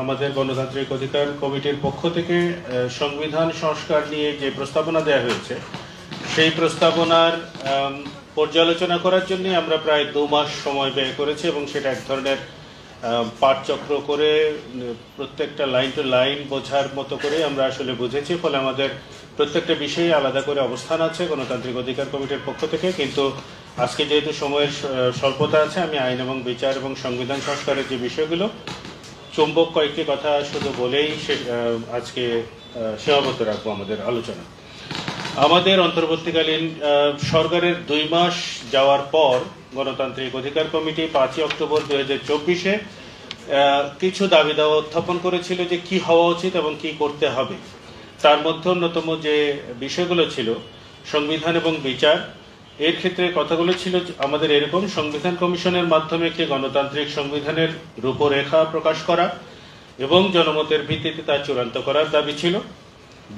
আমাদের গণতান্ত্রিক অধিকার কমিটির পক্ষ থেকে সংবিধান সংস্কার নিয়ে যে প্রস্তাবনা দেওয়া হয়েছে সেই প্রস্তাবনার পর্যালোচনা করার জন্য আমরা প্রায় 2 মাস সময় ব্যয় করেছি এবং সেটা এক ধরনের পাঠচক্র করে প্রত্যেকটা লাইন টু লাইন বোঝার মতো করে আমরা আসলে বুঝেছি। ফলে আমাদের প্রত্যেকটা বিষয়ে আলাদা করে অবস্থান আছে গণতান্ত্রিক অধিকার কমিটির পক্ষ থেকে। কিন্তু আজকে যেহেতু সময়ের স্বল্পতা আছে, আমি আইন এবং বিচার এবং সংবিধান সংস্কারের যে বিষয়গুলো চুম্বক কয়েকটি কথা শুধু বলেই আজকে সীমাবদ্ধ রাখবো আমাদের আলোচনা। আমাদের অন্তর্বর্তীকালীন সরকারের 2 মাস যাওয়ার পর গণতান্ত্রিক অধিকার কমিটি 5 অক্টোবর 2024-এ কিছু দাবি দাওয়া উত্থাপন করেছিল যে কি হওয়া উচিত এবং কি করতে হবে। তার মধ্যে অন্যতম যে বিষয়গুলো ছিল সংবিধান এবং বিচার। এর ক্ষেত্রে কথাগুলো ছিল আমাদের এরকম: সংবিধান কমিশনের মাধ্যমে একটি গণতান্ত্রিক সংবিধানের রূপরেখা প্রকাশ করা এবং জনমতের ভিত্তিতে তা চূড়ান্ত করার দাবি ছিল।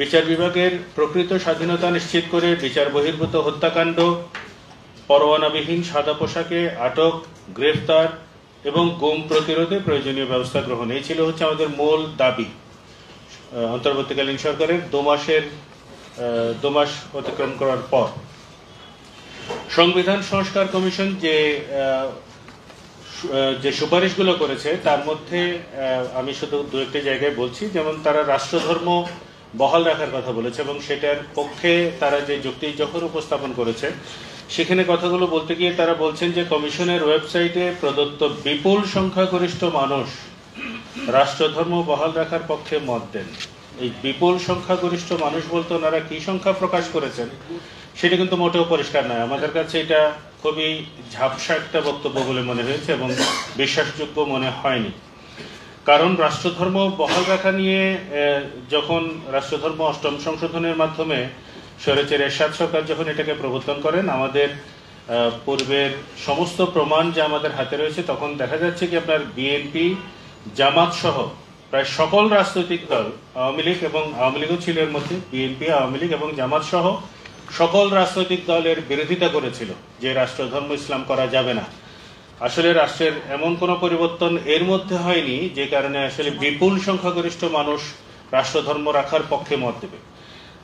বিচার বিভাগের প্রকৃত স্বাধীনতা নিশ্চিত করে বিচার বহির্ভূত হত্যাকাণ্ড, পরোয়ানাবিহীন সাদা পোশাকে আটক, গ্রেফতার এবং গুম প্রতিরোধে প্রয়োজনীয় ব্যবস্থা গ্রহণ, এই ছিল আমাদের মূল দাবি। অন্তর্বর্তীকালীন সরকারের 2 মাস অতিক্রম করার পর সংবিধান সংস্কার কমিশন যে সুপারিশগুলো করেছে তার মধ্যে আমি শুধু 2-1টি জায়গায় বলছি। যেমন তারা রাষ্ট্রধর্ম বহাল রাখার কথা বলেছে এবং সেটার পক্ষে তারা যে যুক্তি যখন উপস্থাপন করেছে সেখানে কথাগুলো বলতে গিয়ে তারা বলছেন যে কমিশনের ওয়েবসাইটে প্রদত্ত বিপুল সংখ্যাগরিষ্ঠ মানুষ রাষ্ট্রধর্ম বহাল রাখার পক্ষে মত দেন। এই বিপুল সংখ্যাগরিষ্ঠ মানুষ বলতে ওনারা কি সংখ্যা প্রকাশ করেছেন সেটা কিন্তু মোটেও পরিষ্কার নয়। আমাদের কাছে এটা খুবই ঝাপসা একটা বক্তব্য বলে মনে হয়েছে এবং বিশ্বাসযোগ্য মনে হয়নি। কারণ রাষ্ট্রধর্ম বহাল রাখা নিয়ে যখন রাষ্ট্রধর্ম 8ম সংশোধনের মাধ্যমে স্বৈরাচারী এরশাদ সরকার যখন এটাকে প্রবর্তন করেন, আমাদের পূর্বের সমস্ত প্রমাণ যে আমাদের হাতে রয়েছে, তখন দেখা যাচ্ছে কি আপনার বিএনপি, জামাত সহ প্রায় সকল রাজনৈতিক দল, আওয়ামী লীগ এবং আওয়ামী লীগও ছিল এর মধ্যে, বিএনপি, আওয়ামী লীগ এবং জামাত সহ সকল রাজনৈতিক দলের বিরোধিতা করেছিল যে রাষ্ট্রধর্ম ইসলাম করা যাবে না। আসলে রাষ্ট্রের এমন কোনো পরিবর্তন এর মধ্যে হয়নি যে কারণে আসলে বিপুল সংখ্যাগরিষ্ঠ মানুষ রাষ্ট্রধর্ম রাখার পক্ষে মত দেবে।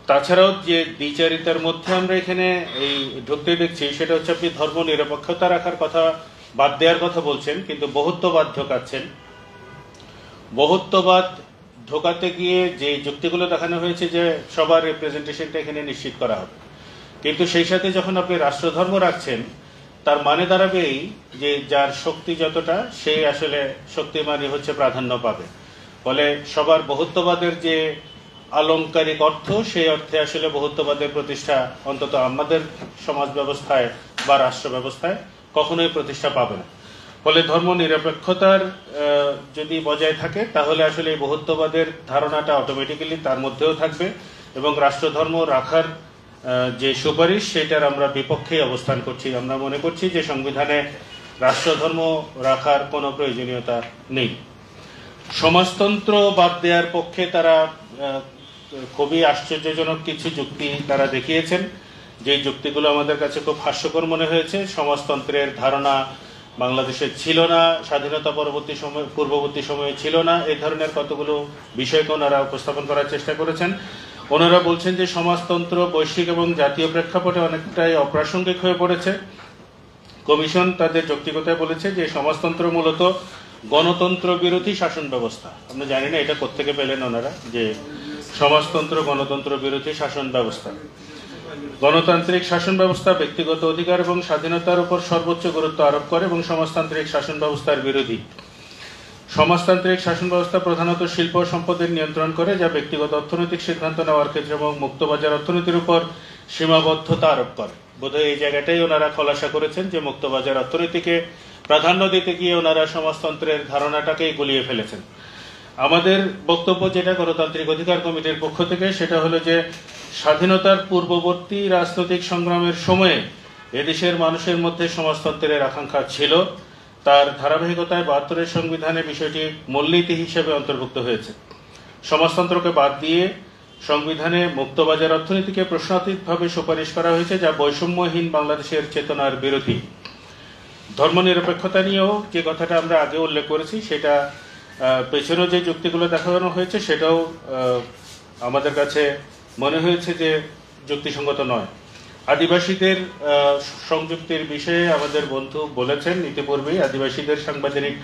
তাছাড়াও যে দ্বিচারিতার মধ্যে আমরা এখানে এই ঢুকতে দেখছি সেটা আপনি ধর্ম নিরপেক্ষতা রাখার কথা বাদ দেওয়ার কথা বলছেন, কিন্তু বহুত্ববাদ ঢোকাচ্ছেন। বহুত্ববাদ ঢোকাতে গিয়ে যে যুক্তিগুলো দেখানো হয়েছে যে সবার রিপ্রেজেন্টেশনটা এখানে নিশ্চিত করা হবে, কিন্তু সেই সাথে যখন আপনি রাষ্ট্রধর্ম রাখছেন তার মানে দাঁড়াবে এই যে যার শক্তি যতটা সে আসলে শক্তিমানই প্রাধান্য পাবে। ফলে সবার বহুত্ববাদের যে আলংকারিক অর্থ, সেই অর্থে আসলে বহুত্ববাদের প্রতিষ্ঠা অন্তত আমাদের সমাজ ব্যবস্থায় বা রাষ্ট্র ব্যবস্থায় কখনোই প্রতিষ্ঠা পাবে না। ফলে ধর্ম নিরপেক্ষতার যদি বজায় থাকে তাহলে আসলে এই বহুত্ববাদের ধারণাটা অটোমেটিক্যালি তার মধ্যেও থাকবে এবং রাষ্ট্রধর্ম রাখার যে সুপারিশ সেটার আমরা বিপক্ষেই অবস্থান করছি। আমরা মনে করছি যে সংবিধানে রাষ্ট্রধর্ম রাখার কোনো প্রয়োজনীয়তা নেই। সমাজতন্ত্র বাদ দেওয়ার পক্ষে তারা খুবই আশ্চর্যজনক কিছু যুক্তি তারা দেখিয়েছেন, যে যুক্তিগুলো আমাদের কাছে খুব হাস্যকর মনে হয়েছে। সমাজতন্ত্রের ধারণা বাংলাদেশে ছিল না, স্বাধীনতা পূর্ববর্তী সময়ে ছিল না, এই ধরনের কতগুলো বিষয়কে ওনারা উপস্থাপন করার চেষ্টা করেছেন। ওনারা বলছেন যে সমাজতন্ত্র বৈশ্বিক এবং জাতীয় প্রেক্ষাপটে অনেকটাই অপ্রাসঙ্গিক হয়ে পড়েছে। কমিশন তাদের যৌক্তিকতায় বলেছে যে সমাজতন্ত্র মূলত গণতন্ত্র বিরোধী শাসন ব্যবস্থা। আমরা জানি না এটা কোত্থেকে পেলেন ওনারা যে সমাজতন্ত্র গণতন্ত্র বিরোধী শাসন ব্যবস্থা। গণতান্ত্রিক শাসন ব্যবস্থা ব্যক্তিগত অধিকার এবং স্বাধীনতার উপর সর্বোচ্চ গুরুত্ব আরোপ করে এবং সমাজতান্ত্রিক শাসন ব্যবস্থার বিরোধী। সমাজতান্ত্রিক শাসন ব্যবস্থা প্রধানত শিল্প সম্পদের নিয়ন্ত্রণ করে, যা ব্যক্তিগত অর্থনৈতিক সিদ্ধান্ত নেওয়ার ক্ষেত্রে এবং মুক্তবাজার অর্থনীতির উপর সীমাবদ্ধতা আরোপ করে। বোধহয় এই জায়গাটাই ওনারা খোলাসা করেছেন যে মুক্তবাজার অর্থনীতিকে প্রাধান্য দিতে গিয়ে ওনারা সমাজতন্ত্রের ধারণাটাকেই গুলিয়ে ফেলেছেন। আমাদের বক্তব্য যেটা গণতান্ত্রিক অধিকার কমিটির পক্ষ থেকে, সেটা হলো যে স্বাধীনতার পূর্ববর্তী রাজনৈতিক সংগ্রামের সময়ে এদেশের মানুষের মধ্যে সমাজতন্ত্রের আকাঙ্ক্ষা ছিল। তার ধারাবাহিকতায় 72-এর সংবিধানে বিষয়টি মূলনীতি হিসেবে অন্তর্ভুক্ত হয়েছে। সমাজতন্ত্রকে বাদ দিয়ে সংবিধানে মুক্তবাজার অর্থনীতিকে প্রশ্নাতীতভাবে সুপারিশ করা হয়েছে, যা বৈষম্যহীন বাংলাদেশের চেতনার বিরোধী। ধর্মনিরপেক্ষতা নিয়েও যে কথাটা আমরা আগে উল্লেখ করেছি সেটা পেছনে যে যুক্তিগুলো দেখানো হয়েছে সেটাও আমাদের কাছে মনে হয়েছে যে যুক্তিসঙ্গত নয়। আদিবাসীদের সংযুক্তির বিষয়ে আমাদের বন্ধু বলেছেন ইতিপূর্বেই আদিবাসীদের সাংবিধানিক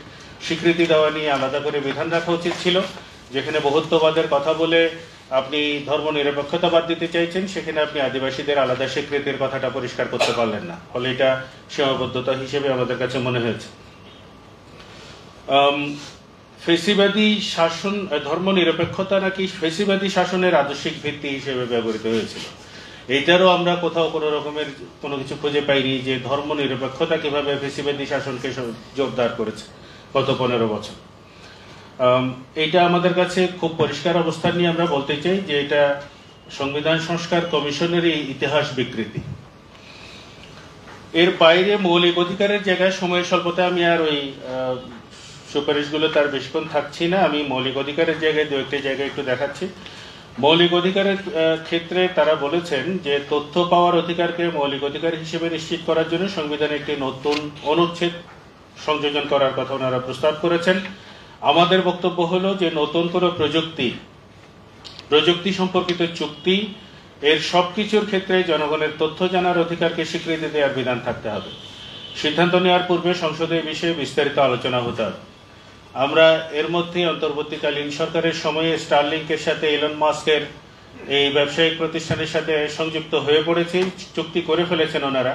স্বীকৃতি দেওয়া নিয়ে আলাদা করে বিধান রাখা উচিত ছিল। যেখানে বহুত্ববাদের কথা বলে আপনি ধর্ম নিরপেক্ষতা বাদ দিতে চাইছেন, সেখানে আপনি আদিবাসীদের আলাদা স্বীকৃতির কথাটা পরিষ্কার করতে পারলেন না, ফলে এটা সীমাবদ্ধতা হিসেবে আমাদের কাছে মনে হয়েছে। ফেসিবাদী শাসন, ধর্ম নিরপেক্ষতা নাকি ফেসিবাদী শাসনের আদর্শিক ভিত্তি হিসেবে ব্যবহৃত হয়েছিল। এইটারও আমরা কোথাও কোনো রকমের কোনো কিছু খুঁজে পাইনি যে ধর্ম নিরপেক্ষতা কিভাবে ফেসিবাদী শাসনকে জোরদার করেছে গত 15 বছর। এইটা আমাদের কাছে খুব পরিষ্কার অবস্থান নিয়ে আমরা বলতে চাই যে এটা সংবিধান সংস্কার কমিশনেরই ইতিহাস বিকৃতি। এর বাইরে মৌলিক অধিকারের জায়গায় সময়ের স্বল্পতায় আমি আর ওই সুপারিশগুলো তার বেশিক্ষণ থাকছি না। আমি মৌলিক অধিকারের জায়গায় দু একটি জায়গায় একটু দেখাচ্ছি। মৌলিক অধিকারের ক্ষেত্রে তারা বলেছেন যে তথ্য পাওয়ার অধিকারকে মৌলিক অধিকার হিসেবে নিশ্চিত করার জন্য সংবিধানে একটি নতুন অনুচ্ছেদ সংযোজন করার কথা ওনারা প্রস্তাব করেছেন। আমাদের বক্তব্য হলো যে নতুন কোনো প্রযুক্তি সম্পর্কিত চুক্তি এর সবকিছুর ক্ষেত্রে জনগণের তথ্য জানার অধিকারকে স্বীকৃতি দেওয়ার বিধান থাকতে হবে। সিদ্ধান্ত নেওয়ার পূর্বে সংসদে এই বিষয়ে বিস্তারিত আলোচনা হতে হবে। আমরা এর মধ্যে অন্তর্বর্তীকালীন সরকারের সময়ে স্টারলিংকের সাথে এলন মাস্কের এই ব্যবসায়িক প্রতিষ্ঠানের সাথে সংযুক্ত হয়ে পড়েছি, চুক্তি করে ফেলেছেন ওনারা।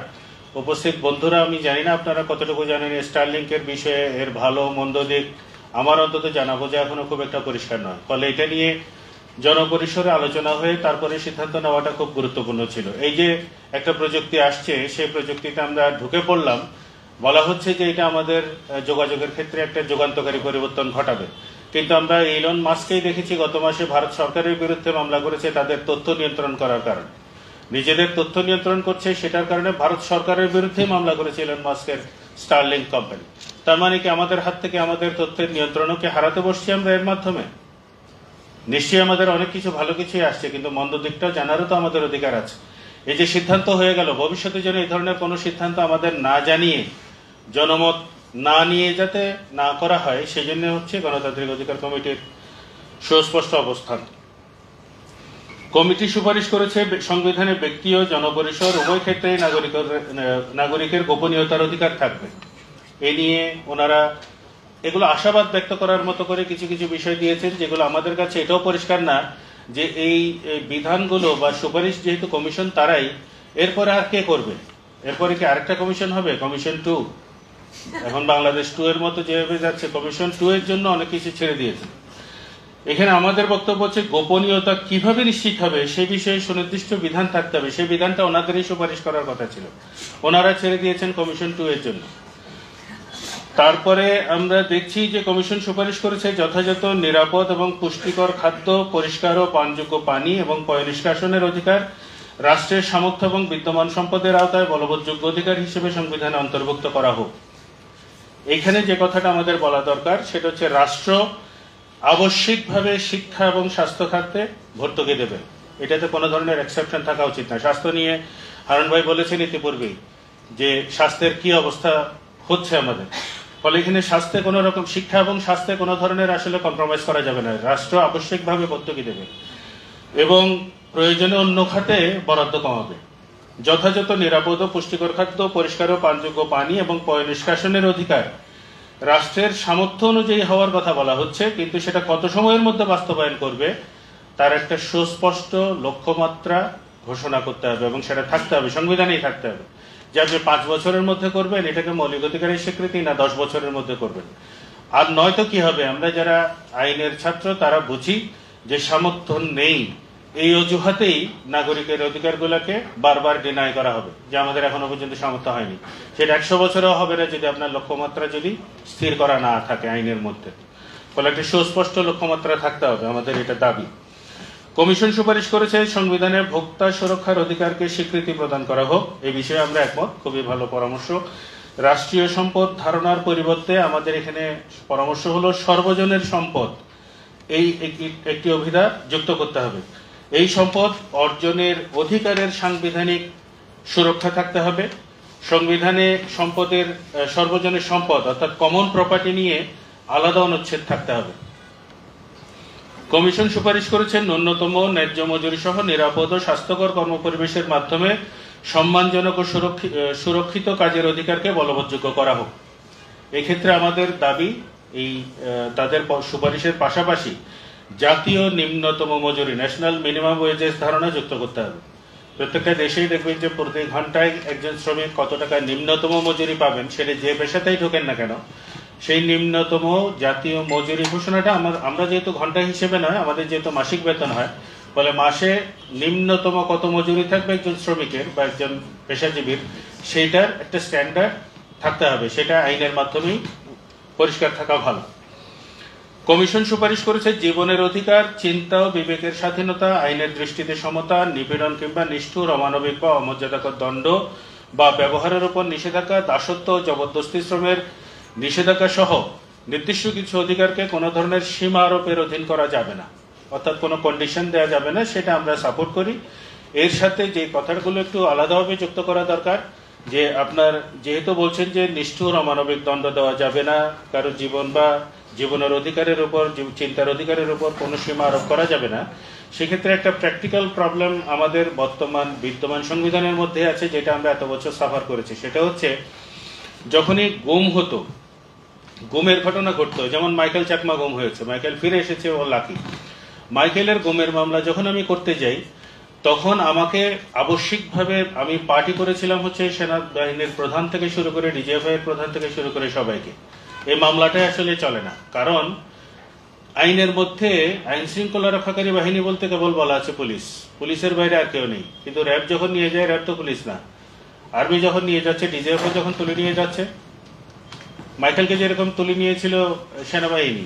উপস্থিত বন্ধুরা, আমি জানি না আপনারা কতটুকু জানেন স্টারলিংকের বিষয়ে, এর ভালো মন্দ দিক আমার অন্তত জানা বোঝা এখনো খুব একটা পরিষ্কার নয়। ফলে এটা নিয়ে জনপরিসরে আলোচনা হয়ে তারপরে সিদ্ধান্ত নেওয়াটা খুব গুরুত্বপূর্ণ ছিল। এই যে একটা প্রযুক্তি আসছে, সেই প্রযুক্তিতে আমরা ঢুকে পড়লাম, বলা হচ্ছে যে এটা আমাদের যোগাযোগের ক্ষেত্রে একটা যুগান্তকারী পরিবর্তন ঘটাবে। কিন্তু আমরা এলন মাস্ককেই দেখেছি গত মাসে ভারত সরকারের বিরুদ্ধে মামলা করেছে তাদের তথ্য নিয়ন্ত্রণ করার কারণে। নিজেদের তথ্য নিয়ন্ত্রণ করছে সেটার কারণে ভারত সরকারের বিরুদ্ধে মামলা করেছে এলন মাস্কের স্টারলিংক কোম্পানি। তার মানে কি আমাদের হাত থেকে আমাদের তথ্যের নিয়ন্ত্রণকে হারাতে বসছি আমরা এর মাধ্যমে? নিশ্চয়ই আমাদের অনেক কিছু ভালো কিছুই আসছে, কিন্তু মন্দ দিকটা জানারও তো আমাদের অধিকার আছে। এই যে সিদ্ধান্ত হয়ে গেল, ভবিষ্যতে যেন এই ধরনের কোনো সিদ্ধান্ত আমাদের না জানিয়ে, জনমত না নিয়ে যাতে না করা হয়, সেই জন্য হচ্ছে গণতান্ত্রিক অধিকার কমিটির সুস্পষ্ট অবস্থান। কমিটি সুপারিশ করেছে সংবিধানে ব্যক্তি ও জনপরিসর উভয় ক্ষেত্রেই নাগরিকের গোপনীয়তার অধিকার থাকবে। এ নিয়ে ওনারা এগুলো আশাবাদ ব্যক্ত করার মতো করে কিছু কিছু বিষয় দিয়েছেন, যেগুলো আমাদের কাছে এটাও পরিষ্কার না যে এই বিধানগুলো বা সুপারিশ যেহেতু কমিশন তারাই, এরপরে আর কে করবে? এরপরে কি আরেকটা কমিশন হবে, কমিশন 2? এখন বাংলাদেশ 2 এর মতো যেভাবে যাচ্ছে, কমিশন 2 এর জন্য অনেক কিছু ছেড়ে দিয়েছে। এখানে আমাদের বক্তব্য হচ্ছে গোপনীয়তা কিভাবে নিশ্চিত হবে সে বিষয়ে সুনির্দিষ্ট বিধান থাকতে হবে। সেই বিধানটা ওনাদেরই সুপারিশ করার কথা ছিল, ওনারা ছেড়ে দিয়েছেন কমিশন 2 এর জন্য। তারপরে আমরা দেখছি যে কমিশন সুপারিশ করেছে যথাযথ নিরাপদ এবং পুষ্টিকর খাদ্য, পরিষ্কার ও পানযোগ্য পানি এবং পয়ঃনিষ্কাশনের অধিকার রাষ্ট্রের সামর্থ্য এবং বিদ্যমান সম্পদের আওতায় বলবৎযোগ্য অধিকার হিসেবে সংবিধানে অন্তর্ভুক্ত করা হোক। এইখানে যে কথাটা আমাদের বলা দরকার সেটা হচ্ছে রাষ্ট্র আবশ্যিকভাবে শিক্ষা এবং স্বাস্থ্য খাতে ভর্তুকি দেবে, এটাতে কোনো ধরনের এক্সেপশন থাকা উচিত না। স্বাস্থ্য নিয়ে হারুন ভাই বলেছেন ইতিপূর্বেই যে স্বাস্থ্যের কি অবস্থা হচ্ছে আমাদের, ফলে এখানে স্বাস্থ্যে কোনো রকম, শিক্ষা এবং স্বাস্থ্যে কোনো ধরনের আসলে কম্প্রোমাইজ করা যাবে না। রাষ্ট্র আবশ্যিকভাবে ভর্তুকি দেবে এবং প্রয়োজনে অন্য খাতে বরাদ্দ কমাবে। যথাযথ নিরাপদ ও পুষ্টিকর খাদ্য, পরিষ্কার ও পানযোগ্য পানি এবং পয়ঃনিষ্কাশনের অধিকার রাষ্ট্রের সামর্থ্য অনুযায়ী হওয়ার কথা বলা হচ্ছে, কিন্তু সেটা কত সময়ের মধ্যে বাস্তবায়ন করবে তার একটা সুস্পষ্ট লক্ষ্যমাত্রা ঘোষণা করতে হবে এবং সেটা থাকতে হবে, সংবিধানেই থাকতে হবে যে আপনি 5 বছরের মধ্যে করবেন এটাকে মৌলিক অধিকারের স্বীকৃতি, না 10 বছরের মধ্যে করবেন। আর নয়তো কি হবে, আমরা যারা আইনের ছাত্র তারা বুঝি যে সামর্থ্য নেই, এই অজুহাতেই নাগরিকের অধিকারগুলোকে বারবার ডিনাই করা হবে যে আমাদের এখনো পর্যন্ত সামর্থ্য হয়নি। সেটা 100 বছরেও হবে না যদি আপনার লক্ষ্যমাত্রা যদি স্থির করা না থাকে আইনের মধ্যে। ফলে একটা সুস্পষ্ট লক্ষ্যমাত্রা থাকতে হবে, আমাদের এটা দাবি। কমিশন সুপারিশ করেছে সংবিধানের ভোক্তা সুরক্ষার অধিকারকে স্বীকৃতি প্রদান করা হোক, এই বিষয়ে আমরা একমত, খুবই ভালো পরামর্শ। রাষ্ট্রীয় সম্পদ ধারণার পরিবর্তে আমাদের এখানে পরামর্শ হলো সর্বজনের সম্পদ, এই একটি অভিধান যুক্ত করতে হবে। এই সম্পদ অর্জনের অধিকারের সাংবিধানিক সুরক্ষা থাকতে হবে। সংবিধানে সম্পদের সর্বজনের সম্পদ অর্থাৎ কমন প্রপার্টি নিয়ে আলাদা অনুচ্ছেদ থাকতে হবে। কমিশন সুপারিশ করেছেন ন্যূনতম ন্যায্য মজুরি সহ নিরাপদ ও স্বাস্থ্যকর কর্মপরিবেশের মাধ্যমে সম্মানজনক ও সুরক্ষিত কাজের অধিকারকে বলবৎযোগ্য করা হোক। এক্ষেত্রে আমাদের দাবি তাদের সুপারিশের পাশাপাশি জাতীয় নিম্নতম মজুরি ন্যাশনাল মিনিমাম ওয়েজেস ধারণা যুক্ত করতে হবে। প্রত্যেকটা দেশেই দেখবেন যে প্রতি ঘন্টায় একজন শ্রমিক কত টাকা নিম্নতম মজুরি পাবেন, সেটা যে পেশাতেই ঢোকেন না কেন, সেই নিম্নতম জাতীয় মজুরি ঘোষণাটা আমরা যেহেতু ঘন্টা হিসেবে নয়, আমাদের যেহেতু মাসিক বেতন হয়, ফলে মাসে নিম্নতম কত মজুরি থাকবে একজন শ্রমিকের বা একজন পেশাজীবীর, সেইটার একটা স্ট্যান্ডার্ড থাকতে হবে। সেটা আইনের মাধ্যমেই পরিষ্কার থাকা ভালো। কমিশন সুপারিশ করেছে জীবনের অধিকার, চিন্তা ও বিবেকের স্বাধীনতা, আইনের দৃষ্টিতে সমতা, নিপীড়ন কিংবা নিষ্ঠুর, অমানবিক বা অমর্যাদাকর দণ্ড বা ব্যবহারের উপর নিষেধাজ্ঞা, দাসত্ব ও জবরদস্তি শ্রমের নিষেধাজ্ঞা সহ নির্দিষ্ট কিছু অধিকারকে কোনো ধরনের সীমা আরোপের অধীন করা যাবে না, অর্থাৎ কোনো কন্ডিশন দেওয়া যাবে না। সেটা আমরা সাপোর্ট করি। এর সাথে যে কথাগুলো একটু আলাদাভাবে যুক্ত করা দরকার, যে আপনার যেহেতু বলছেন যে নিষ্ঠুর অমানবিক দণ্ড দেওয়া যাবে না, কারো জীবন বা জীবনের অধিকারের উপর, চিন্তার অধিকারের উপর কোনো সীমা আরোপ করা যাবে না, সেক্ষেত্রে একটা প্র্যাকটিক্যাল প্রবলেম আমাদের বিদ্যমান সংবিধানের মধ্যে আছে, যেটা আমরা এত বছর সাফার করেছি। সেটা হচ্ছে যখনই গুম হতো, গুমের ঘটনা ঘটতো, যেমন মাইকেল চাকমা গুম হয়েছে, মাইকেল ফিরে এসেছে, ও লাকি। মাইকেলের গুমের মামলা যখন আমি করতে যাই, তখন আমাকে আবশ্যিকভাবে, আমি পার্টি করেছিলাম হচ্ছে সেনাবাহিনীর প্রধান থেকে শুরু করে ডিজিএফআই এর প্রধান থেকে শুরু করে সবাইকে। এই মামলাটাই আসলে চলে না, কারণ আইনের মধ্যে আইন শৃঙ্খলা রক্ষাকারী বাহিনী বলতে কেবল বলা আছে পুলিশ, পুলিশের বাইরে আর কেউ নেই। কিন্তু র্যাব যখন নিয়ে যায়, র্যাব তো পুলিশ না। আর্মি যখন নিয়ে যাচ্ছে, ডিজিএফআই যখন তুলে নিয়ে যাচ্ছে, মাইকেলকে যেরকম তুলে নিয়েছিল সেনাবাহিনী,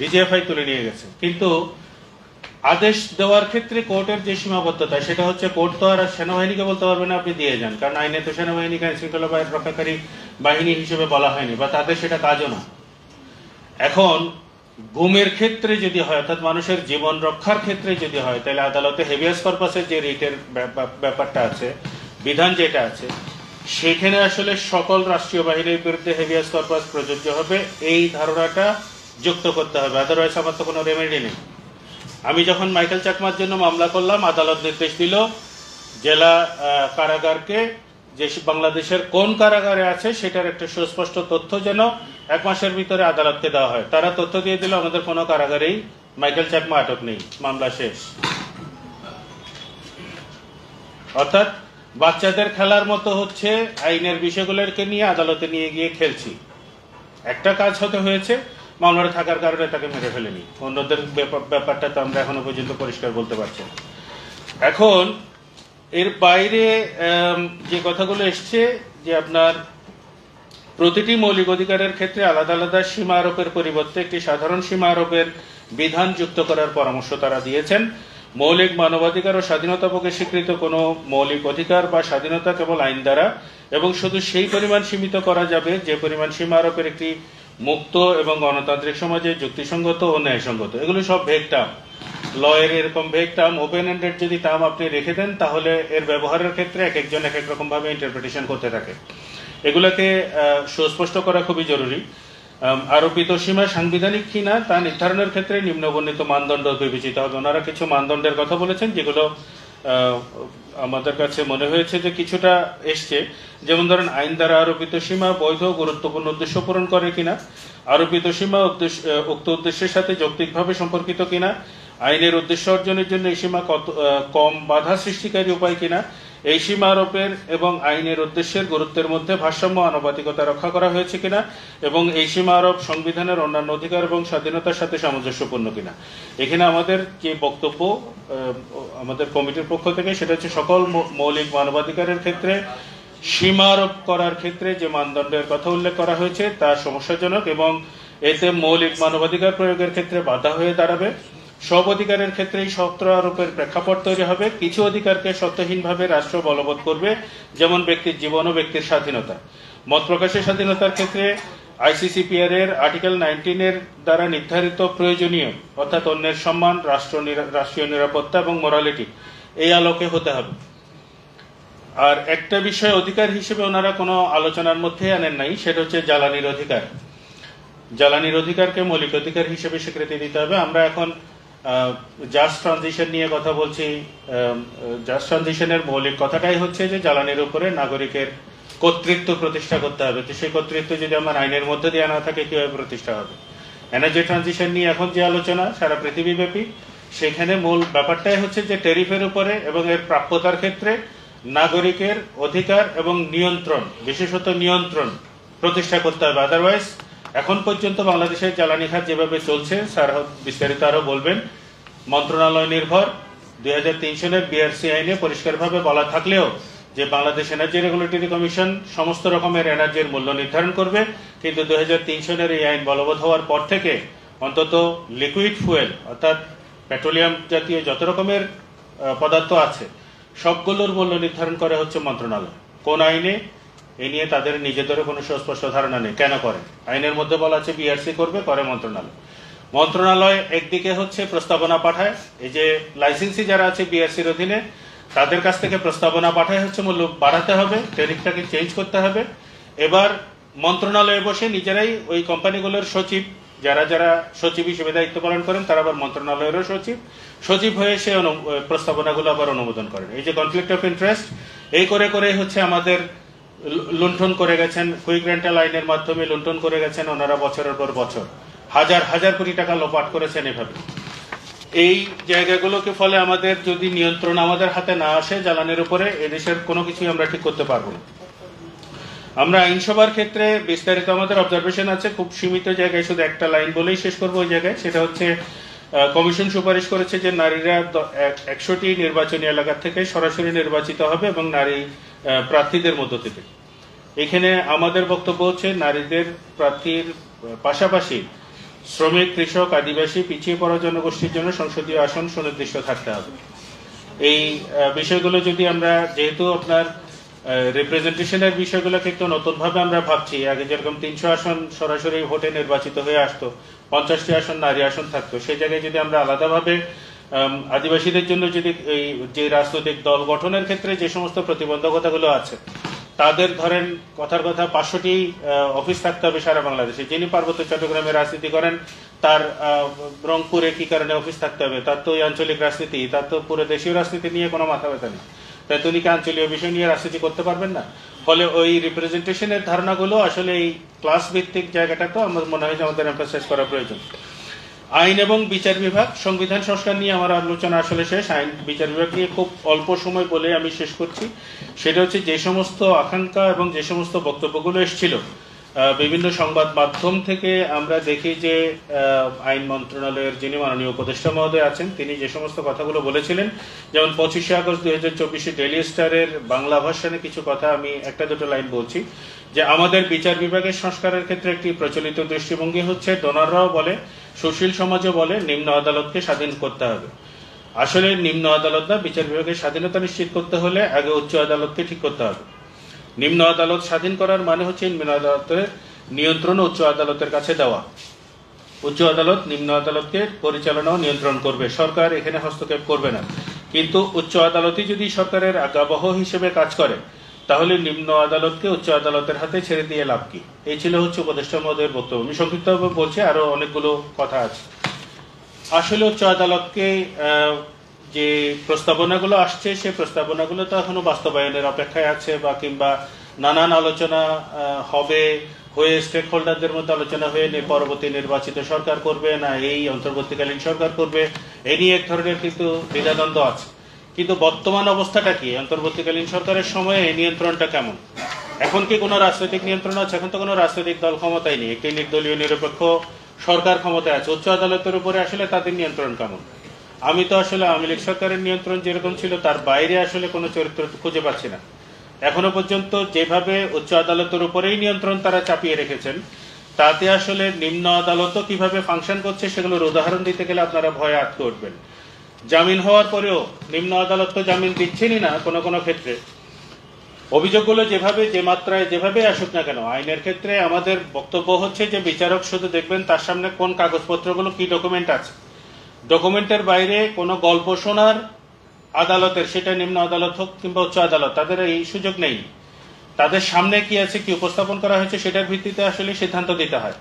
ডিজিএফআই তুলে নিয়ে গেছে। কিন্তু আদেশ দেওয়ার ক্ষেত্রে কোর্টের যে সীমাবদ্ধতা, সেটা হচ্ছে কোর্ট তো আর সেনাবাহিনীকে বলতে পারবে না আপনি দিয়ে যান, কারণ আইনে তো সেনাবাহিনীকে আইন শৃঙ্খলা রক্ষাকারী বাহিনী হিসেবে বলা হয়নি, বা তাদের সেটা কাজও না। এখন গুমের ক্ষেত্রে যদি হয়, অর্থাৎ মানুষের জীবন রক্ষার ক্ষেত্রে যদি হয়, তাহলে আদালতে হেভিয়াস কর্পাসের যে রিটের ব্যাপারটা আছে, বিধান যেটা আছে, সেখানে আসলে সকল রাষ্ট্রীয় বাহিনীর বিরুদ্ধে হেভিয়াস কর্পাস প্রযোজ্য হবে, এই ধারণাটা যুক্ত করতে হবে। আদারওয়াইজ আমার তো কোনো রেমেডি নেই। আমি যখন মাইকেল চাকমার জন্য মামলা করলাম, আদালত নির্দেশ দিল জেলা কারাগারকে, যে বাংলাদেশের কোন কারাগারে আছে সেটার একটা সুস্পষ্ট তথ্য যেন 1 মাসের ভিতরে আদালতকে দেওয়া হয়। তারা তথ্য দিয়ে দিল আমাদের কোনো কারাগারেই মাইকেল চাকমা আটক নেই, মামলা শেষ। অর্থাৎ বাচ্চাদের খেলার মতো হচ্ছে আইনের বিষয়গুলোকে নিয়ে আদালতে নিয়ে গিয়ে খেলছি। একটা কাজ হতে হয়েছে, মামলাটা থাকার কারণে তাকে মেরে ফেলেনি। অন্যদের ব্যাপারটা তো আমরা এখনো পর্যন্ত পরিষ্কার বলতে পারছি না। এখন এর বাইরে যে কথাগুলো এসছে, যে আপনার প্রতিটি মৌলিক অধিকারের ক্ষেত্রে আলাদা আলাদা সীমা আরোপের পরিবর্তে একটি সাধারণ সীমা আরোপের বিধান যুক্ত করার পরামর্শ তারা দিয়েছেন। মৌলিক মানবাধিকার ও স্বাধীনতা পক্ষে স্বীকৃত কোনো মৌলিক অধিকার বা স্বাধীনতা কেবল আইন দ্বারা এবং শুধু সেই পরিমাণ সীমিত করা যাবে যে পরিমাণ সীমা আরোপের একটি মুক্ত এবং গণতান্ত্রিক সমাজে যুক্তিসঙ্গত ও ন্যায়সঙ্গত। এগুলো সব ভেগ টার্ম, লয়ের এরকম ভেগ টার্ম, ওপেন এন্ডেড যদি টার্ম আপনি রেখে দেন, তাহলে এর ব্যবহারের ক্ষেত্রে এক একজন এক এক রকম ভাবে ইন্টারপ্রিটেশন করতে থাকে। এগুলোকে সুস্পষ্ট করা খুবই জরুরি। আরোপিত সীমা সাংবিধানিক কিনা তা নির্ধারণের ক্ষেত্রে নিম্নবর্ণিত মানদণ্ড বিবেচিত হবে। ওনারা কিছু মানদণ্ডের কথা বলেছেন, যেগুলো আমাদের কাছে মনে হয়েছে যে কিছুটা এসছে। যেমন ধরেন, আইন দ্বারা আরোপিত সীমা বৈধ গুরুত্বপূর্ণ উদ্দেশ্য পূরণ করে কিনা, আরোপিত সীমা উক্ত উদ্দেশ্যের সাথে যৌক্তিকভাবে সম্পর্কিত কিনা, আইনের উদ্দেশ্য অর্জনের জন্য এই সীমা কম বাধা সৃষ্টিকারী উপায় কিনা, এই সীমা আরোপের এবং আইনের উদ্দেশ্যের গুরুত্বের মধ্যে ভারসাম্য আনুপাতিকতা রক্ষা করা হয়েছে কিনা, এবং এই সীমা আরোপ সংবিধানের অন্যান্য অধিকার এবং স্বাধীনতার সাথে সামঞ্জস্যপূর্ণ কিনা। এখানে আমাদের যে বক্তব্য আমাদের কমিটির পক্ষ থেকে, সেটা হচ্ছে সকল মৌলিক মানবাধিকারের ক্ষেত্রে সীমা আরোপ করার ক্ষেত্রে যে মানদণ্ডের কথা উল্লেখ করা হয়েছে তা সমস্যাজনক এবং এতে মৌলিক মানবাধিকার প্রয়োগের ক্ষেত্রে বাধা হয়ে দাঁড়াবে। সব অধিকারের ক্ষেত্রেই শর্ত আরোপের প্রেক্ষাপট তৈরি হবে। কিছু অধিকারকে শর্তহীনভাবে রাষ্ট্র বলবৎ করবে, যেমন ব্যক্তির জীবন ও ব্যক্তির স্বাধীনতা। মত প্রকাশের স্বাধীনতার ক্ষেত্রে আইসিসিপিআর এর আর্টিকেল 19 এর দ্বারা নির্ধারিত প্রয়োজনীয়, অর্থাৎ অন্যের সম্মান, রাষ্ট্রীয় নিরাপত্তা এবং মোরালিটি, এই আলোকে হতে হবে। আর একটা বিষয় অধিকার হিসেবে ওনারা কোনো আলোচনার মধ্যে আনেন নাই, সেটা হচ্ছে জ্বালানির অধিকার। জ্বালানির অধিকারকে মৌলিক অধিকার হিসেবে স্বীকৃতি দিতে হবে। আমরা এখন জাস্ট ট্রানজিশন নিয়ে কথা বলছি। জাস্ট ট্রানজিশনের মৌলিক কথাটাই হচ্ছে যে জ্বালানির উপরে নাগরিকের কর্তৃত্ব প্রতিষ্ঠা করতে হবে। তো সেই কর্তৃত্ব যদি আমার আইনের মধ্যে দিয়ে না থাকে কিভাবে প্রতিষ্ঠা হবে? এনার্জি ট্রানজিশন নিয়ে এখন যে আলোচনা সারা পৃথিবীব্যাপী, সেখানে মূল ব্যাপারটাই হচ্ছে যে ট্যারিফের উপরে এবং এর প্রাপ্যতার ক্ষেত্রে নাগরিকের অধিকার এবং নিয়ন্ত্রণ, বিশেষত নিয়ন্ত্রণ প্রতিষ্ঠা করতে হবে। আদারওয়াইজ এখন পর্যন্ত বাংলাদেশের জ্বালানি খাত যেভাবে চলছে, স্যার বিস্তারিত আরো বলবেন, মন্ত্রণালয় নির্ভর 2003 সনের বিআরসি আইনে পরিষ্কারভাবে বলা থাকলেও যে বাংলাদেশ এনার্জি রেগুলেটরি কমিশন সমস্ত রকমের এনার্জির মূল্য নির্ধারণ করবে, কিন্তু 2003 সনের এই আইন বলবৎ হওয়ার পর থেকে অন্তত লিকুইড ফুয়েল অর্থাৎ পেট্রোলিয়াম জাতীয় যত রকমের পদার্থ আছে সবগুলোর মূল্য নির্ধারণ করে হচ্ছে মন্ত্রণালয়। কোন আইনে? এ নিয়ে তাদের নিজেদেরও কোনো সুস্পষ্ট ধারণা নেই। কেন করে? আইনের মধ্যে বলা আছে বিআরসি করবে, করে মন্ত্রণালয়। মন্ত্রণালয় একদিকে হচ্ছে প্রস্তাবনা পাঠায়, এই যে লাইসেন্সি যারা আছে বিআরসির অধীনে তাদের কাছ থেকে প্রস্তাবনা পাঠায় হচ্ছে মূল্য বাড়াতে হবে, ট্যারিফটাকে চেঞ্জ করতে হবে। এবার মন্ত্রণালয়ে বসে নিজেরাই ওই কোম্পানিগুলোর সচিব, যারা যারা সচিব হিসেবে দায়িত্ব পালন করেন তারা আবার মন্ত্রণালয়েরও সচিব হয়ে সে প্রস্তাবনাগুলো আবার অনুমোদন করেন। এই যে কনফ্লিক্ট অফ ইন্টারেস্ট, এই করে করে হচ্ছে আমাদের লুণ্ঠন করে গেছেন, কুইক রেন্টাল আইনের মাধ্যমে লুণ্ঠন করে গেছেন ওনারা বছরের পর বছর, হাজার হাজার কোটি টাকা লোপাট করেছেন। এভাবে এই জায়গাগুলোকে ফলে আমাদের যদি নিয়ন্ত্রণ আমাদের হাতে না আসে জ্বালানির উপরে, এদেশের কোনো কিছুই আমরা ঠিক করতে পারবো না। আমরা আইনসভার ক্ষেত্রে বিস্তারিত আমাদের অবজারভেশন আছে, খুব সীমিত জায়গায় শুধু একটা লাইন বলেই শেষ করবো ওই জায়গায়। সেটা হচ্ছে কমিশন সুপারিশ করেছে যে নারীরা 100টি নির্বাচনী এলাকা থেকে সরাসরি নির্বাচিত হবে এবং নারী প্রার্থীদের মধ্য থেকে। এখানে আমাদের বক্তব্য হচ্ছে নারীদের প্রার্থীর পাশাপাশি শ্রমিক, কৃষক, আদিবাসী, পিছিয়ে পড়া জনগোষ্ঠীর জন্য সংসদীয় আসন সুনির্দিষ্ট থাকতে হবে। এই বিষয়গুলো যদি আমরা, যেহেতু আপনার রিপ্রেজেন্টেশনের বিষয়গুলোকে একটু নতুনভাবে আমরা ভাবছি, আগে যেরকম 300 আসন সরাসরি ভোটে নির্বাচিত হয়ে আসতো, 50টি আসন নারী আসন থাকতো, সেই জায়গায় যদি আমরা আলাদাভাবে আদিবাসীদের জন্য যদি এই যে রাজনৈতিক দল গঠনের ক্ষেত্রে যে সমস্ত প্রতিবন্ধকতাগুলো আছে, তাদের ধরেন কথার কথা 500টি অফিস থাকতে হবে সারা বাংলাদেশে। যিনি পার্বত্য চট্টগ্রামে রাজনীতি করেন তার রংপুরে কি কারণে অফিস থাকতে হবে? তার তো ওই আঞ্চলিক রাজনীতি, তার তো পুরো দেশীয় রাজনীতি নিয়ে কোনো মাথা ব্যথা নেই, তাই তিনি কি আঞ্চলিক বিষয় নিয়ে রাজনীতি করতে পারবেন না? ফলে ওই রিপ্রেজেন্টেশনের ধারণাগুলো আসলে এই ক্লাস ভিত্তিক জায়গাটা তো আমার মনে হয় যে আমাদের এমফাসাইজ করা প্রয়োজন। আইন এবং বিচার বিভাগ, সংবিধান সংস্কার নিয়ে আমার আলোচনা আসলে শেষ। আইন বিচার বিভাগ নিয়ে খুব অল্প সময় বলে আমি শেষ করছি। সেটা হচ্ছে যে সমস্ত আকাঙ্ক্ষা এবং যে সমস্ত বক্তব্যগুলো এসেছিল বিভিন্ন সংবাদ মাধ্যম থেকে, আমরা দেখি যে আইন মন্ত্রণালয়ের যিনি মাননীয় উপদেষ্টা মহোদয় আছেন তিনি যে সমস্ত কথাগুলো বলেছিলেন, যেমন 25শে আগস্ট 2024 ডেইলি স্টারের বাংলা ভার্সনে কিছু কথা আমি একটা দুটো লাইন বলছি, যে আমাদের বিচার বিভাগের সংস্কারের ক্ষেত্রে একটি প্রচলিত দৃষ্টিভঙ্গি হচ্ছে, ডোনাররাও বলে, সুশীল সমাজও বলে, নিম্ন আদালতকে স্বাধীন করতে হবে। আসলে নিম্ন আদালত না, বিচার বিভাগের স্বাধীনতা নিশ্চিত করতে হলে আগে উচ্চ আদালতকে ঠিক করতে হবে। নিম্ন আদালত স্বাধীন করার মানে হচ্ছে নিম্ন আদালতের নিয়ন্ত্রণ উচ্চ আদালতের কাছে দেওয়া। উচ্চ আদালত নিম্ন আদালতকে পরিচালনা ও নিয়ন্ত্রণ করবে, সরকার এখানে হস্তক্ষেপ করবে না। কিন্তু উচ্চ আদালতই যদি সরকারের আজ্ঞাবহ হিসেবে কাজ করে, তাহলে নিম্ন আদালতকে উচ্চ আদালতের হাতে ছেড়ে দিয়ে লাভ কি? এই ছিল হচ্ছে উপদেষ্টা মহোদয়ের বক্তব্য। আমি সংক্ষিপ্তভাবে বলছি, আরো অনেকগুলো কথা আছে। আসলে উচ্চ আদালতকে যে প্রস্তাবনাগুলো আসছে, সেই প্রস্তাবনাগুলো তো এখনো বাস্তবায়নের অপেক্ষায় আছে, বা কিংবা নানান আলোচনা হবে, হয়ে স্টেক হোল্ডারদের মধ্যে আলোচনা হয়ে পরবর্তী নির্বাচিত সরকার করবে না এই অন্তর্বর্তীকালীন সরকার করবে, এই নিয়ে এক ধরনের কিন্তু দ্বিধাদ্বন্দ্ব আছে। কিন্তু বর্তমান অবস্থাটা কি? অন্তর্বর্তীকালীন সরকারের সময়ে এই নিয়ন্ত্রণটা কেমন? এখন কি কোনো রাজনৈতিক নিয়ন্ত্রণ আছে? এখন তো কোনো রাজনৈতিক দল ক্ষমতায় নেই, একটি নির্দলীয় নিরপেক্ষ সরকার ক্ষমতায় আছে। উচ্চ আদালতের উপরে আসলে তাদের নিয়ন্ত্রণ কেমন? আমি তো আসলে আওয়ামী লীগ সরকারের নিয়ন্ত্রণ যেরকম ছিল তার বাইরে আসলে কোনো চরিত্র খুঁজে পাচ্ছি না। এখনো পর্যন্ত যেভাবে উচ্চ আদালতের উপরেই নিয়ন্ত্রণ তারা চাপিয়ে রেখেছেন, তাতে আসলে নিম্ন আদালতও কিভাবে ফাংশন করছে সেগুলোর উদাহরণ দিতে গেলে আপনারা ভয়ে আটকে উঠবেন। জামিন হওয়ার পরেও নিম্ন আদালত তো জামিন দিচ্ছেনই না কোনো কোনো ক্ষেত্রে। অভিযোগগুলো যেভাবে যে মাত্রায় যেভাবে আসুক না কেন, আইনের ক্ষেত্রে আমাদের বক্তব্য হচ্ছে যে বিচারক শুধু দেখবেন তার সামনে কোন কাগজপত্রগুলো কি ডকুমেন্ট আছে। ডকুমেন্টের বাইরে কোনো গল্প শোনার আদালতের, সেটা নিম্ন আদালত হোক কিংবা উচ্চ আদালত, তাদের এই সুযোগ নেই। তাদের সামনে কি আছে, কি উপস্থাপন করা হয়েছে, সেটার ভিত্তিতে আসলে সিদ্ধান্ত দিতে হয়।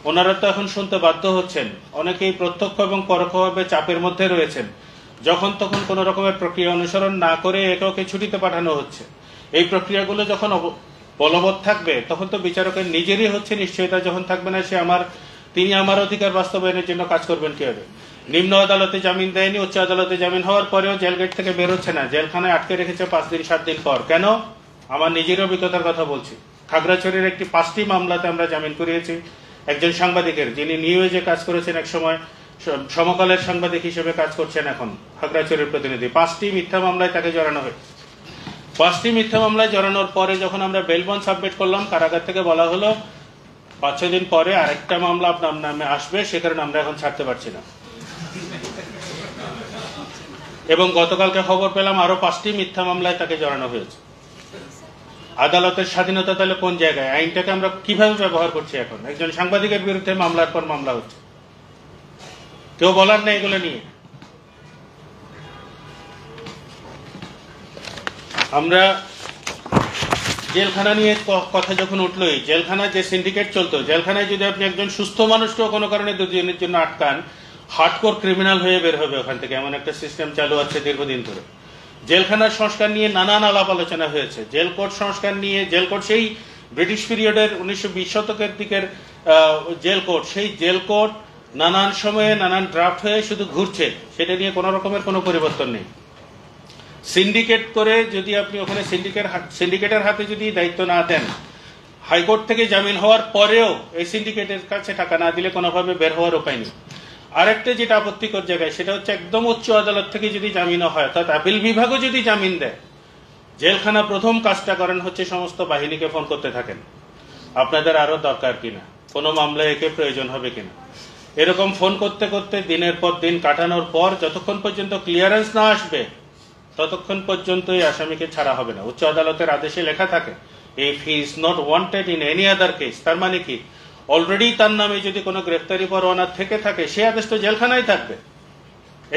ওনারা তো এখন শুনতে বাধ্য হচ্ছেন, অনেকেই প্রত্যক্ষ এবং পরোক্ষভাবে চাপের মধ্যে রয়েছেন। যখন তখন কোনো রকমের প্রক্রিয়া অনুসরণ না করে একে ছুটিতে পাঠানো হচ্ছে। এই প্রক্রিয়াগুলো যখন বলবৎ থাকবে তখন তো বিচারকের নিজেরই হচ্ছে নিশ্চয়তা যখন থাকবে না, তিনি আমার অধিকার বাস্তবায়নের জন্য কাজ করবেন কিভাবে? নিম্ন আদালতে জামিন দেয়নি, উচ্চ আদালতে জামিন হওয়ার পরেও জেল গেট থেকে বের হচ্ছে না, জেলখানায় আটকে রেখেছে 5 দিন 7 দিন পর। কেন? আমার নিজের অভিজ্ঞতার কথা বলছি। খাগড়াছড়ির একটি 5টি মামলাতে আমরা জামিন করিয়েছি একজন সাংবাদিকের, যিনি নিউজে কাজ করেছেন, এক সময় সমকালের সাংবাদিক হিসেবে কাজ করছেন, এখন খাগড়াছড়ির প্রতিনিধি। 5টি মিথ্যা মামলায় তাকে জড়ানো হয়। 5টি মিথ্যা মামলায় জড়ানোর পরে যখন আমরা বেল বন্ড সাবমিট করলাম, কারাগার থেকে বলা হলো 5-6 দিন পরে আরেকটা মামলা আপনার নামে আসবে, সে কারণে আমরা এখন ছাড়তে পারছি না। এবং গতকালকে খবর পেলাম আরো 5টি মিথ্যা মামলায় তাকে জড়ানো হয়েছে। আদালতের স্বাধীনতা তাহলে কোন জায়গায়? আইনটাকে আমরা কিভাবে ব্যবহার করছি? এখন একজন সাংবাদিকের বিরুদ্ধে মামলার পর মামলা হচ্ছে, কেউ বলার নেই এগুলো নিয়ে। আমরা জেলখানা নিয়ে কথা যখন উঠলোই, জেলখানায় যে সিন্ডিকেট চলতো, জেলখানায় যদি আপনি একজন সুস্থ মানুষকেও কোনো কারণে 2 দিনের জন্য আটকান, হার্ডকোর ক্রিমিনাল হয়ে বের হবে ওখান থেকে, এমন একটা সিস্টেম চালু আছে দীর্ঘদিন ধরে। জেলখানার সংস্কার নিয়ে নানান আলাপ আলোচনা হয়েছে। জেল কোড সংস্কার নিয়ে, জেল কোড সেই ব্রিটিশ পিরিয়ডের 1920 শতকের দিকের জেল কোড, সেই জেল কোড নানান সময়ে নানান ড্রাফট হয়ে শুধু ঘুরছে, সেটা নিয়ে কোনো রকমের কোনো পরিবর্তন নেই। সিন্ডিকেট করে যদি আপনি ওখানে সিন্ডিকেটের হাতে যদি দায়িত্ব না দেন, হাইকোর্ট থেকে জামিন হওয়ার পরেও এই সিন্ডিকেটের কাছে টাকা না দিলে কোনোভাবে বের হওয়ার উপায় নেই। আরেকটা যেটা আপত্তিকর জায়গায়, সেটা হচ্ছে একদম উচ্চ আদালত থেকে যদি জামিন হয়, অর্থাৎ আপিল বিভাগও যদি জামিন দেয়, জেলখানা প্রথম কাজটা করেন হচ্ছে সমস্ত বাহিনীকে ফোন করতে থাকেন, আপনাদের আরো দরকার কিনা, কোনো মামলায় একে প্রয়োজন হবে কিনা। এরকম ফোন করতে করতে দিনের পর দিন কাটানোর পর যতক্ষণ পর্যন্ত ক্লিয়ারেন্স না আসবে ততক্ষণ পর্যন্ত এই আসামিকে ছাড়া হবে না। উচ্চ আদালতের আদেশে লেখা থাকে, if he is not wanted in any other case, তার মানে কি অলরেডি তার নামে যদি কোনো গ্রেফতারি পরোয়ানা থেকে থাকে, সে আদেশ তো জেলখানায় থাকবে।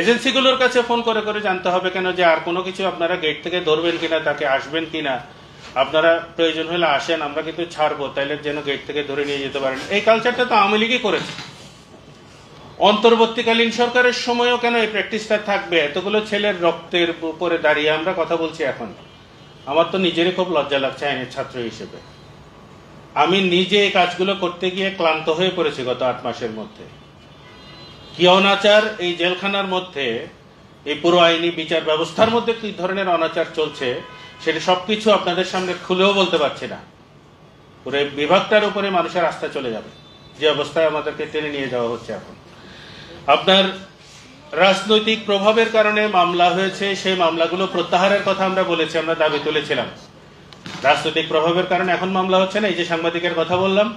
এজেন্সিগুলোর কাছে ফোন করে করে জানতে হবে কেন যে আর কোনো কিছু আপনারা গেট থেকে ধরবেন কিনা, তাকে আসবেন কিনা, আপনারা প্রয়োজন হলে আসেন, আমরা কিন্তু ছাড়বো, তাইলে যেন গেট থেকে ধরে নিয়ে যেতে পারেন। এই কালচারটা তো আওয়ামী লীগই করেছে। অন্তর্বর্তীকালীন সরকারের সময়ও কেন এই প্র্যাকটিসটা থাকবে? এতগুলো ছেলের রক্তের উপরে দাঁড়িয়ে আমরা কথা বলছি এখন। আমার তো নিজেরই খুব লজ্জা লাগছে আইনের ছাত্র হিসেবে। আমি নিজে এই কাজগুলো করতে গিয়ে ক্লান্ত হয়ে পড়েছি গত 8 মাসের মধ্যে। কি অনাচার এই জেলখানার মধ্যে, এই পুরো আইনি বিচার ব্যবস্থার মধ্যে কি ধরনের অনাচার চলছে, সেটা সবকিছু আপনাদের সামনে খুলেও বলতে পারছি না। পুরো বিভাগটার উপরে মানুষের আস্থা চলে যাবে, যে অবস্থায় আমাদেরকে টেনে নিয়ে যাওয়া হচ্ছে এখন। আপনার রাজনৈতিক প্রভাবের কারণে মামলা হয়েছে, সেই মামলাগুলো প্রত্যাহারের কথা আমরা বলেছি, আমরা দাবি তুলেছিলাম। রাজনৈতিক প্রভাবের কারণে এখন মামলা হচ্ছে না। এই যে সাংবাদিকের কথা বললাম,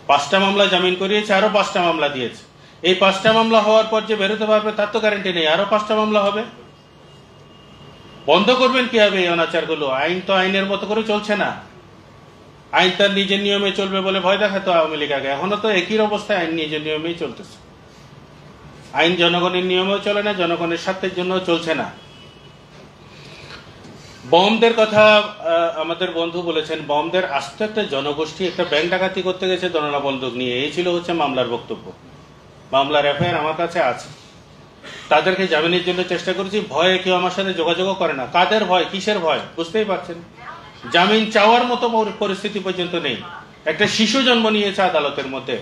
5টা মামলা জামিন করিয়েছে, আরো 5টা মামলা দিয়েছে। এই 5টা মামলা হওয়ার পর যে বেরোতে পারবে তার তো গ্যারান্টি নেই, আরো 5টা মামলা হবে। বন্ধ করবেন কিভাবে এই অনাচারগুলো? আইন তো আইনের মতো করে চলছে না। আইন তার নিজের নিয়মে চলবে বলে ভয় দেখাতো আওয়ামী লীগ আগে, এখনো তো একই অবস্থায় আইন নিজের নিয়মেই চলতেছে। আইন জনগণের নিয়মেও চলে না, জনগণের স্বার্থের জন্য চলছে না। বমদের কথা আমাদের বন্ধু বলেছেন, বমদের আস্ত একটা জনগোষ্ঠী একটা ব্যাংক ডাকাতি করতে গেছে দনলা বন্দুক নিয়ে, এই ছিল হচ্ছে মামলার বক্তব্য। মামলার এফআইআর আমার কাছে আছে। তাদেরকে জামিনের জন্য চেষ্টা করেছি, ভয়ে কেউ আমার সাথে যোগাযোগও করে না। কাদের ভয়, কিসের ভয় বুঝতেই পারছেন। জামিন চাওয়ার মতো পরিস্থিতি পর্যন্ত নেই। একটা শিশু জন্ম নিয়েছে আদালতের মধ্যে,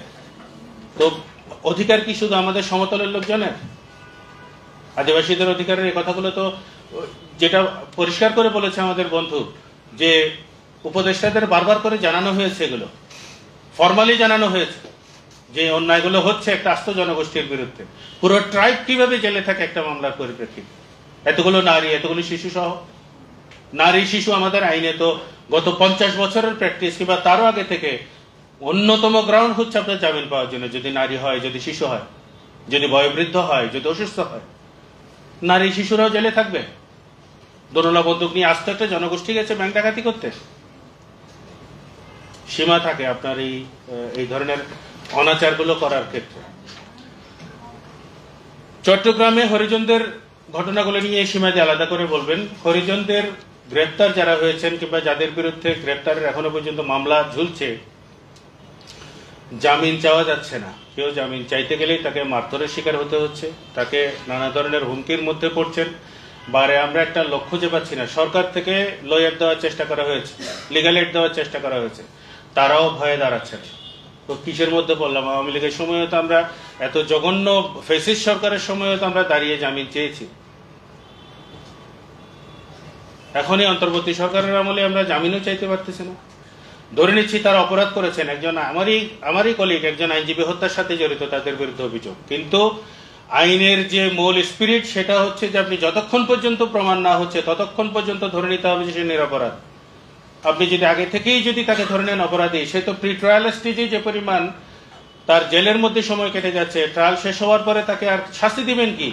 তো অধিকার কি শুধু আমাদের সমতলের লোকজনের? আদিবাসীদের অধিকারের এই কথাগুলো তো, যেটা পরিষ্কার করে বলেছে আমাদের বন্ধু, যে উপদেষ্টাদের বারবার করে জানানো হয়েছে, এগুলো ফরমালি জানানো হয়েছে যে অন্যায়গুলো হচ্ছে একটা আস্ত জনগোষ্ঠীর বিরুদ্ধে। পুরো ট্রাইব কিভাবে জেলে থাকে একটা মামলার পরিপ্রেক্ষিতে, এতগুলো নারী, এতগুলো শিশু সহ। নারী শিশু আমাদের আইনে তো গত 50 বছরের প্র্যাকটিস কিংবা তারও আগে থেকে অন্যতম গ্রাউন্ড হচ্ছে আপনার জামিন পাওয়ার জন্য। যদি নারী হয়, যদি শিশু হয়, যদি বয়োবৃদ্ধ হয়, যদি অসুস্থ হয়, নারী শিশুরাও জেলে থাকবে। দোনলা বন্দুক নিয়ে আসতে একটা জনগোষ্ঠী গেছে ব্যাংক ডাকাতি করতে। সীমা থাকে আপনার এই ধরনের অনাচারগুলো করার ক্ষেত্রে। চট্টগ্রামে হরিজনদের ঘটনাগুলো নিয়ে সীমাদি আলাদা করে বলবেন। হরিজনদের গ্রেপ্তার যারা হয়েছেন কিংবা যাদের বিরুদ্ধে গ্রেপ্তারের এখনো পর্যন্ত মামলা ঝুলছে, জামিন চাওয়া যাচ্ছে না। কেউ জামিন চাইতে গেলেই তাকে মারধরের শিকার হতে হচ্ছে, তাকে নানা ধরনের হুমকির মধ্যে পড়ছেন। বারে আমরা একটা লক্ষ্য খুঁজে পাচ্ছি না। সরকার থেকে লয়ার দেওয়ার চেষ্টা করা হয়েছে, লিগাল এড দেওয়ার চেষ্টা করা হয়েছে, তারাও ভয়ে দাঁড়াচ্ছেন। তো কিসের মধ্যে পড়লাম? আওয়ামী লীগের সময়ও তো আমরা, এত জঘন্য ফেসিস্ট সরকারের সময়ও তো আমরা দাঁড়িয়ে জামিন চেয়েছি। এখনই অন্তর্বর্তী সরকারের আমলে আমরা জামিনও চাইতে পারতেছি না। ধরে নিচ্ছি তারা অপরাধ করেছেন, একজন আমারই কলিগ একজন আইনজীবী হত্যার সাথে জড়িত, তাদের বিরুদ্ধে অভিযোগ। কিন্তু আইনের যে মূল স্পিরিট সেটা হচ্ছে যে আপনি যতক্ষণ পর্যন্ত প্রমাণ না হচ্ছে ততক্ষণ পর্যন্ত ধরে নিতে হবে যে সে নিরপরাধ। আপনি যদি আগে থেকেই যদি তাকে ধরে নেন অপরাধী, সে তো প্রি ট্রায়াল স্টেজে যে পরিমাণ তার জেলের মধ্যে সময় কেটে যাচ্ছে, ট্রায়াল শেষ হওয়ার পরে তাকে আর শাস্তি দিবেন কি?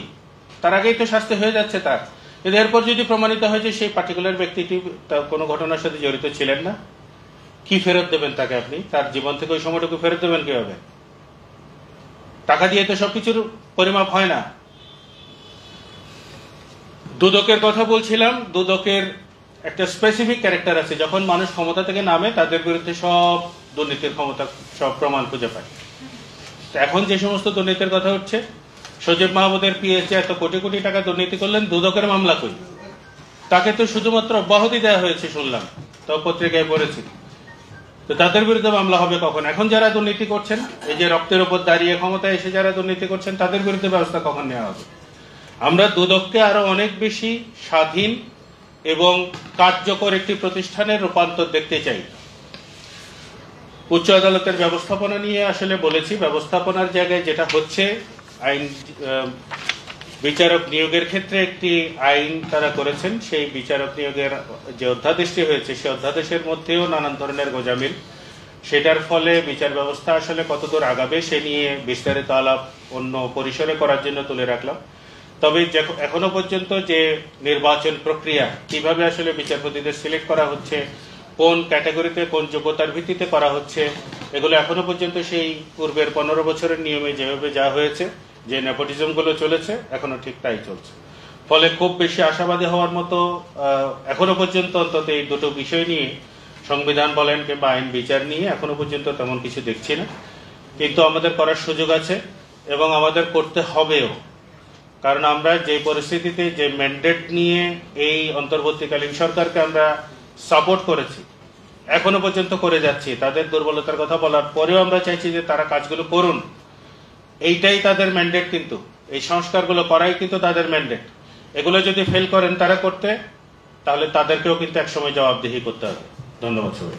তার আগেই তো শাস্তি হয়ে যাচ্ছে তার। কিন্তু এরপর যদি প্রমাণিত হয় যে সেই পার্টিকুলার ব্যক্তিটি কোনো ঘটনার সাথে জড়িত ছিলেন না, কি ফেরত দেবেন তাকে? আপনি তার জীবন থেকে ওই সময়টুকু ফেরত দেবেন কিভাবে? টাকা দিয়ে তো সবকিছুর পরিমাপ হয় না। দুদকের কথা বলছিলাম, দুদকের একটা স্পেসিফিক ক্যারেক্টার আছে। যখন মানুষ ক্ষমতা থেকে নামে তাদের বিরুদ্ধে সব দুর্নীতির ক্ষমতা, সব প্রমাণ খুঁজে পায়। এখন যে সমস্ত দুর্নীতির কথা উঠছে, সজীব মাহমুদের পিএসজি এত কোটি কোটি টাকা দুর্নীতি করলেন, দুদকের মামলা কই? তাকে তো শুধুমাত্র অব্যাহতি দেওয়া হয়েছে শুনলাম, তো পত্রিকায় পড়েছি। তো তাদের বিরুদ্ধে মামলা হবে কখন? এখন যারা দুর্নীতি করছেন, এই যে রক্তের উপর দাঁড়িয়ে ক্ষমতায় এসে যারা দুর্নীতি করছেন, তাদের বিরুদ্ধে ব্যবস্থা কখন নেওয়া হবে? আমরা দুদককে আরো অনেক বেশি স্বাধীন এবং কার্যকর একটি প্রতিষ্ঠানের রূপান্তর দেখতে চাই। উচ্চ আদালতের ব্যবস্থাপনা নিয়ে আসলে বলেছি, ব্যবস্থাপনার জায়গায় যেটা হচ্ছে, আইন বিচারক নিয়োগের ক্ষেত্রে একটি আইন তারা করেছেন। সেই বিচারক নিয়োগের যে অধ্যাদেশটি হয়েছে, সেই অধ্যাদেশের মধ্যেও নানান ধরনের গোঁজামিল। সেটার ফলে বিচার ব্যবস্থা আসলে কতদূর আগাবে সে নিয়ে বিস্তারিত আলাপ অন্য পরিসরে করার জন্য তুলে রাখলাম। তবে এখনো পর্যন্ত যে নির্বাচন প্রক্রিয়া, কিভাবে আসলে বিচারপতিদের সিলেক্ট করা হচ্ছে, কোন ক্যাটাগরিতে কোন যোগ্যতার ভিত্তিতে করা হচ্ছে, এগুলো এখনো পর্যন্ত সেই পূর্বের 15 বছরের নিয়মে যেভাবে যা হয়েছে, যে নেপোটিজম গুলো চলেছে, এখনো ঠিক তাই চলছে। ফলে খুব বেশি আশাবাদী হওয়ার মতো এখনো পর্যন্ত অন্তত এই দুটো বিষয় নিয়ে, সংবিধান বলেন কিংবা আইন বিচার নিয়ে এখনো পর্যন্ত তেমন কিছু দেখছি না। কিন্তু আমাদের করার সুযোগ আছে এবং আমাদের করতে হবেও। কারণ আমরা যে পরিস্থিতিতে, যে ম্যান্ডেট নিয়ে এই অন্তর্বর্তীকালীন সরকারকে আমরা সাপোর্ট করেছি, এখনো পর্যন্ত করে যাচ্ছি, তাদের দুর্বলতার কথা বলার পরেও আমরা চাইছি যে তারা কাজগুলো করুন। এইটাই তাদের ম্যান্ডেট, কিন্তু এই সংস্কারগুলো করাই কিন্তু তাদের ম্যান্ডেট। এগুলো যদি ফেল করেন তারা করতে, তাহলে তাদেরকেও কিন্তু একসময় জবাবদিহি করতে হবে। ধন্যবাদ সবাই।